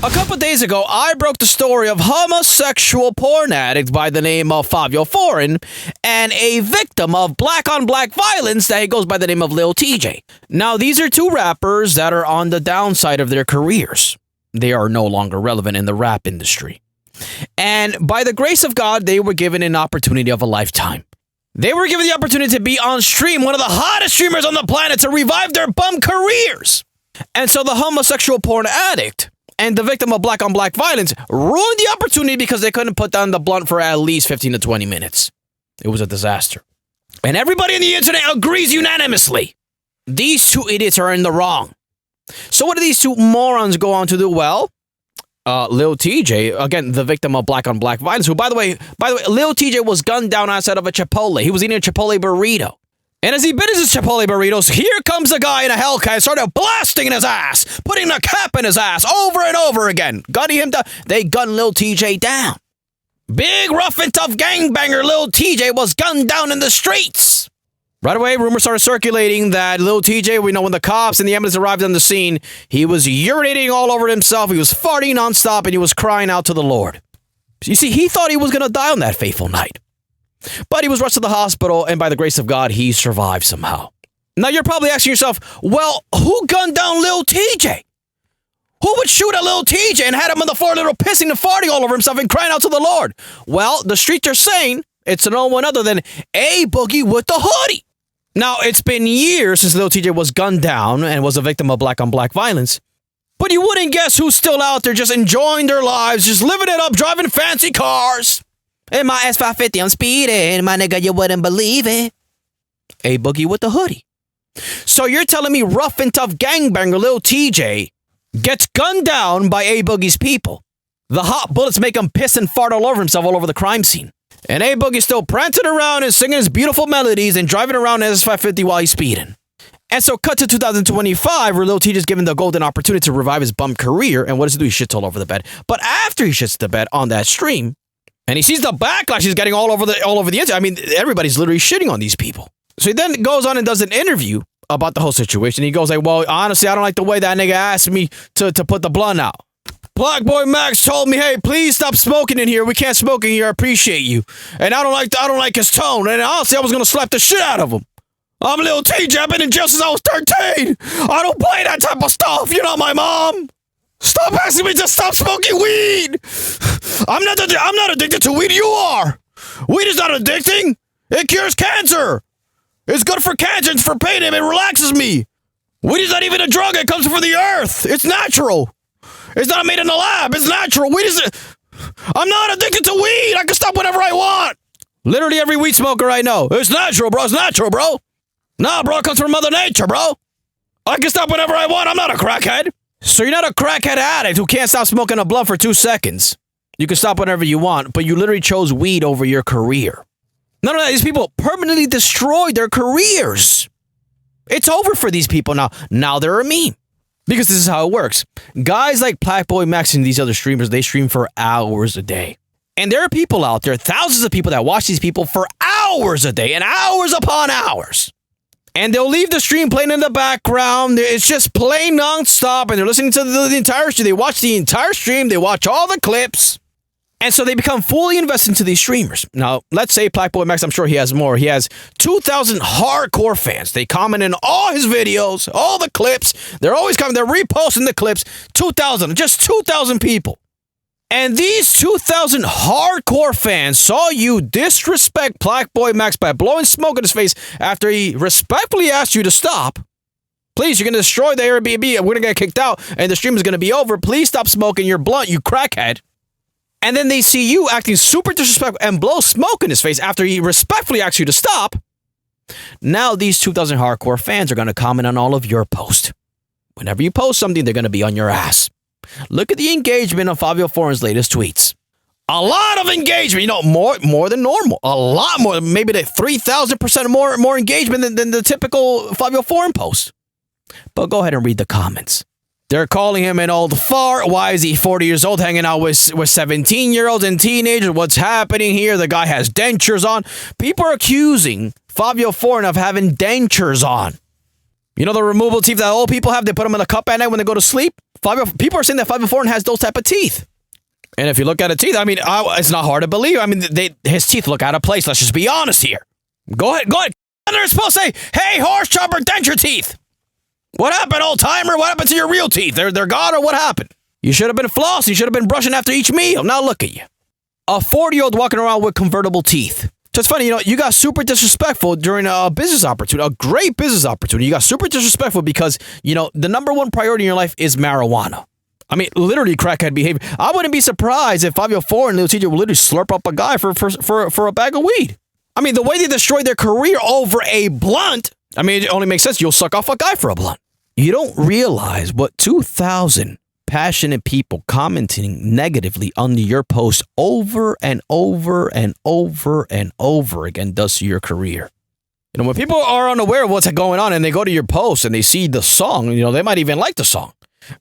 A couple days ago, I broke the story of homosexual porn addict by the name of Fabio Foreign and a victim of black-on-black violence that goes by the name of Lil Tjay. Now, these are two rappers that are on the downside of their careers. They are no longer relevant in the rap industry. And by the grace of God, they were given an opportunity of a lifetime. They were given the opportunity to be on stream, one of the hottest streamers on the planet, to revive their bum careers. And so the homosexual porn addict and the victim of black-on-black violence ruined the opportunity because they couldn't put down the blunt for at least 15 to 20 minutes. It was a disaster. And everybody on the internet agrees unanimously. These two idiots are in the wrong. So what do these two morons go on to do? Well, Lil Tjay, again, the victim of black-on-black violence, who, by the way, Lil Tjay was gunned down outside of a Chipotle. He was eating a Chipotle burrito. And as he bit his Chipotle burritos, here comes a guy in a Hellcat and started blasting in his ass, putting a cap in his ass over and over again, gunning him down. They gunned Lil Tjay down. Big, rough, and tough gangbanger Lil Tjay was gunned down in the streets. Right away, rumors started circulating that Lil Tjay, we know when the cops and the ambulance arrived on the scene, he was urinating all over himself, he was farting nonstop, and he was crying out to the Lord. You see, he thought he was going to die on that fateful night. But he was rushed to the hospital, and by the grace of God, he survived somehow. Now, you're probably asking yourself, well, who gunned down Lil Tjay? Who would shoot at Lil Tjay and had him on the floor, little pissing and farting all over himself and crying out to the Lord? Well, the streets are saying it's no one other than A Boogie with the hoodie. Now, it's been years since Lil Tjay was gunned down and was a victim of black-on-black violence. But you wouldn't guess who's still out there just enjoying their lives, just living it up, driving fancy cars. In my S550, I'm speeding. My nigga, you wouldn't believe it. A Boogie with the hoodie. So you're telling me rough and tough gangbanger Lil Tjay gets gunned down by A Boogie's people. The hot bullets make him piss and fart all over himself all over the crime scene. And A Boogie's still prancing around and singing his beautiful melodies and driving around in S550 while he's speeding. And so cut to 2025, where Lil Tjay's given the golden opportunity to revive his bum career. And what does he do? He shits all over the bed. But after he shits the bed on that stream, and he sees the backlash he's getting all over the internet. I mean, everybody's literally shitting on these people. So he then goes on and does an interview about the whole situation. He goes like, well, honestly, I don't like the way that nigga asked me to put the blunt out. Black Boy Max told me, hey, please stop smoking in here. We can't smoke in here. I appreciate you. And I don't like his tone. And honestly, I was going to slap the shit out of him. I'm Lil Tjay. I've been in jail since I was 13. I don't play that type of stuff. You're not my mom. Stop asking me to stop smoking weed. I'm not addicted to weed. You are. Weed is not addicting. It cures cancer. It's good for cancer. It's for pain. It relaxes me. Weed is not even a drug. It comes from the earth. It's natural. It's not made in the lab. It's natural. Weed is... I'm not addicted to weed. I can stop whenever I want. Literally every weed smoker I know. It's natural, bro. It's natural, bro. Nah, bro. It comes from Mother Nature, bro. I can stop whenever I want. I'm not a crackhead. So you're not a crackhead addict who can't stop smoking a blunt for 2 seconds. You can stop whenever you want, but you literally chose weed over your career. None of that. These people permanently destroyed their careers. It's over for these people now. Now they're a meme. Because this is how it works. Guys like Black Boy Max and these other streamers, they stream for hours a day. And there are people out there, thousands of people that watch these people for hours a day and hours upon hours. And they'll leave the stream playing in the background. It's just playing nonstop, and they're listening to the entire stream. They watch the entire stream. They watch all the clips. And so they become fully invested into these streamers. Now, let's say Black Boy Max, I'm sure he has more. He has 2,000 hardcore fans. They comment in all his videos, all the clips. They're always coming. They're reposting the clips. 2,000, just 2,000 people. And these 2,000 hardcore fans saw you disrespect Black Boy Max by blowing smoke in his face after he respectfully asked you to stop. Please, you're going to destroy the Airbnb. We're going to get kicked out, and the stream is going to be over. Please stop smoking your blunt, you crackhead. And then they see you acting super disrespectful and blow smoke in his face after he respectfully asked you to stop. Now these 2,000 hardcore fans are going to comment on all of your posts. Whenever you post something, they're going to be on your ass. Look at the engagement of Fabio Foreign's latest tweets. A lot of engagement, more than normal. A lot more, maybe 3,000% more engagement than the typical Fabio Foreign post. But go ahead and read the comments. They're calling him an old fart. Why is he 40 years old hanging out with 17-year-olds and teenagers? What's happening here? The guy has dentures on. People are accusing Fabio Foreign of having dentures on. You know the removable teeth that old people have? They put them in a cup at night when they go to sleep? People are saying that 504 has those type of teeth. And if you look at his teeth, I mean, it's not hard to believe. I mean, his teeth look out of place. Let's just be honest here. Go ahead. And they're supposed to say, hey, horse chopper, denture teeth. What happened, old timer? What happened to your real teeth? They're gone, or what happened? You should have been flossing. You should have been brushing after each meal. Now look at you. A 40-year-old walking around with convertible teeth. So it's funny, you got super disrespectful during a business opportunity, a great business opportunity. You got super disrespectful because, the number one priority in your life is marijuana. I mean, literally crackhead behavior. I wouldn't be surprised if 504 and Lil Tjay would literally slurp up a guy for a bag of weed. I mean, the way they destroyed their career over a blunt, I mean, it only makes sense. You'll suck off a guy for a blunt. You don't realize what 2,000 passionate people commenting negatively under your post over and over and over and over again does to your career. When people are unaware of what's going on and they go to your post and they see the song, they might even like the song.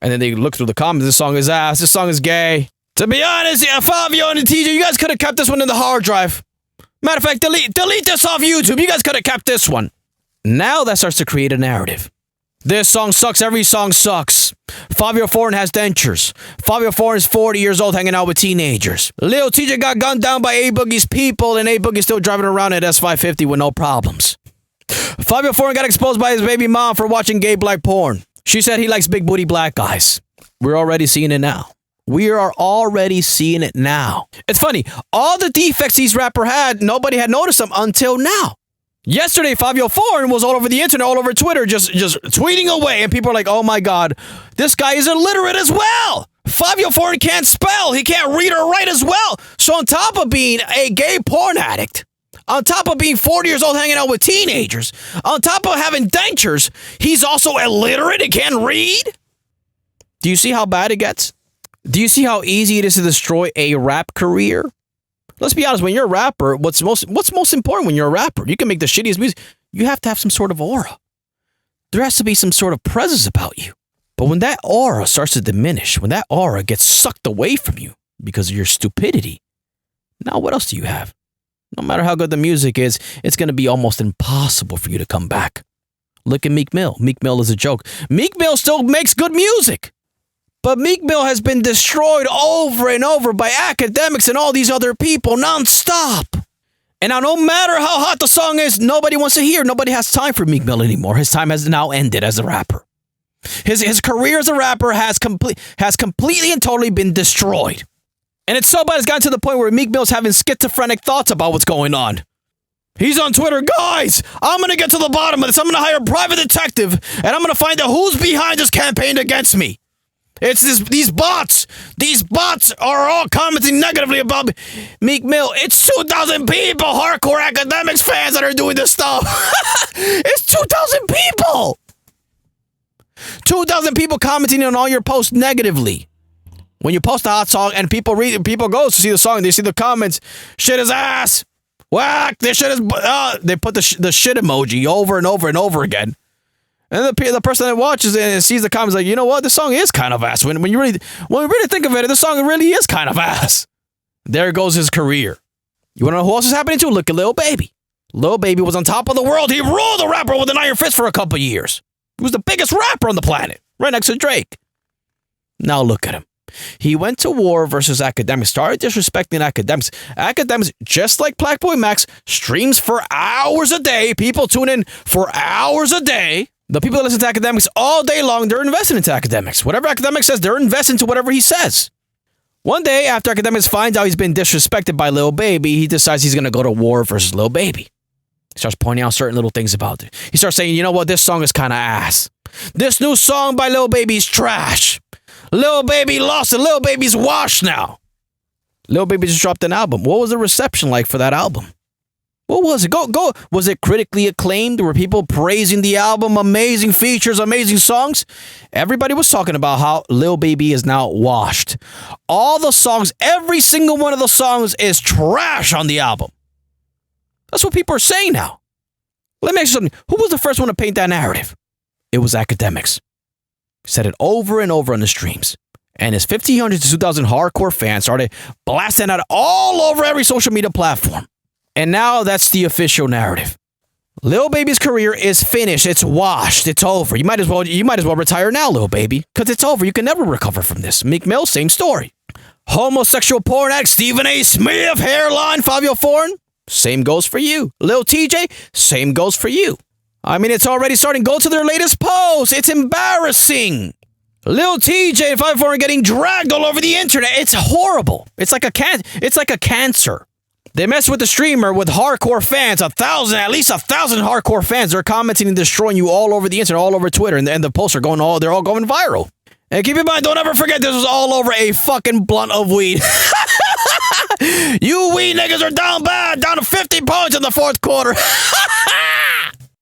And then they look through the comments, this song is ass, this song is gay. To be honest, Fabio and Tjay, you guys could have kept this one in the hard drive. Matter of fact, delete this off YouTube. You guys could have kept this one. Now that starts to create a narrative. This song sucks. Every song sucks. Fabio Foreign has dentures. Fabio Foreign is 40 years old hanging out with teenagers. Lil Tjay got gunned down by A-Boogie's people and A-Boogie's still driving around at S550 with no problems. Fabio Foreign got exposed by his baby mom for watching gay black porn. She said he likes big booty black guys. We're already seeing it now. We are already seeing it now. It's funny. All the defects these rapper had, nobody had noticed them until now. Yesterday, Fabio Foreign was all over the internet, all over Twitter, just tweeting away. And people are like, oh my God, this guy is illiterate as well. Fabio Foreign can't spell. He can't read or write as well. So on top of being a gay porn addict, on top of being 40 years old hanging out with teenagers, on top of having dentures, he's also illiterate and can't read? Do you see how bad it gets? Do you see how easy it is to destroy a rap career? Let's be honest, when you're a rapper, what's most important when you're a rapper? You can make the shittiest music. You have to have some sort of aura. There has to be some sort of presence about you. But when that aura starts to diminish, when that aura gets sucked away from you because of your stupidity, now what else do you have? No matter how good the music is, it's going to be almost impossible for you to come back. Look at Meek Mill. Meek Mill is a joke. Meek Mill still makes good music. But Meek Mill has been destroyed over and over by academics and all these other people nonstop. And now no matter how hot the song is, nobody wants to hear. Nobody has time for Meek Mill anymore. His time has now ended as a rapper. His career as a rapper has completely and totally been destroyed. And it's so bad it's gotten to the point where Meek Mill's having schizophrenic thoughts about what's going on. He's on Twitter, guys, I'm going to get to the bottom of this. I'm going to hire a private detective and I'm going to find out who's behind this campaign against me. It's these bots. These bots are all commenting negatively about Meek Mill. It's 2,000 people, hardcore academics fans that are doing this stuff. It's 2,000 people. 2,000 people commenting on all your posts negatively. When you post a hot song and people go to see the song, they see the comments, shit is ass. Whack, this shit is... they put the shit emoji over and over and over again. And the person that watches it and sees the comments like, you know what? This song is kind of ass. When we really think of it, this song really is kind of ass. There goes his career. You want to know who else is happening to? Look at Lil Baby. Lil Baby was on top of the world. He ruled the rapper with an iron fist for a couple years. He was the biggest rapper on the planet, right next to Drake. Now look at him. He went to war versus academics, started disrespecting academics. Academics, just like Black Boy Max, streams for hours a day. People tune in for hours a day. The people that listen to academics all day long, they're invested into academics. Whatever academics says, they're invested into whatever he says. One day, after academics finds out he's been disrespected by Lil Baby, he decides he's going to go to war versus Lil Baby. He starts pointing out certain little things about it. He starts saying, you know what, this song is kind of ass. This new song by Lil Baby's trash. Lil Baby lost it. Lil Baby's washed now. Lil Baby just dropped an album. What was the reception like for that album? What was it? Go. Was it critically acclaimed? Were people praising the album? Amazing features, amazing songs? Everybody was talking about how Lil Baby is now washed. All the songs, every single one of the songs is trash on the album. That's what people are saying now. Let me ask you something. Who was the first one to paint that narrative? It was academics. Said it over and over on the streams. And his 1,500 to 2,000 hardcore fans started blasting out all over every social media platform. And now that's the official narrative. Lil Baby's career is finished. It's washed. It's over. You might as well retire now, Lil Baby, because it's over. You can never recover from this. Meek Mill, same story. Homosexual porn addict Stephen A. Smith, hairline, Fabio Foreign, same goes for you. Lil TJ, same goes for you. I mean, it's already starting. Go to their latest post. It's embarrassing. Lil TJ and Fabio Foreign getting dragged all over the internet. It's horrible. It's like a cancer. They mess with the streamer with hardcore fans, at least 1,000 hardcore fans. They're commenting and destroying you all over the internet, all over Twitter, and the posts are they're all going viral. And keep in mind, don't ever forget this was all over a fucking blunt of weed. You weed niggas are down bad, down to 50 points in the fourth quarter.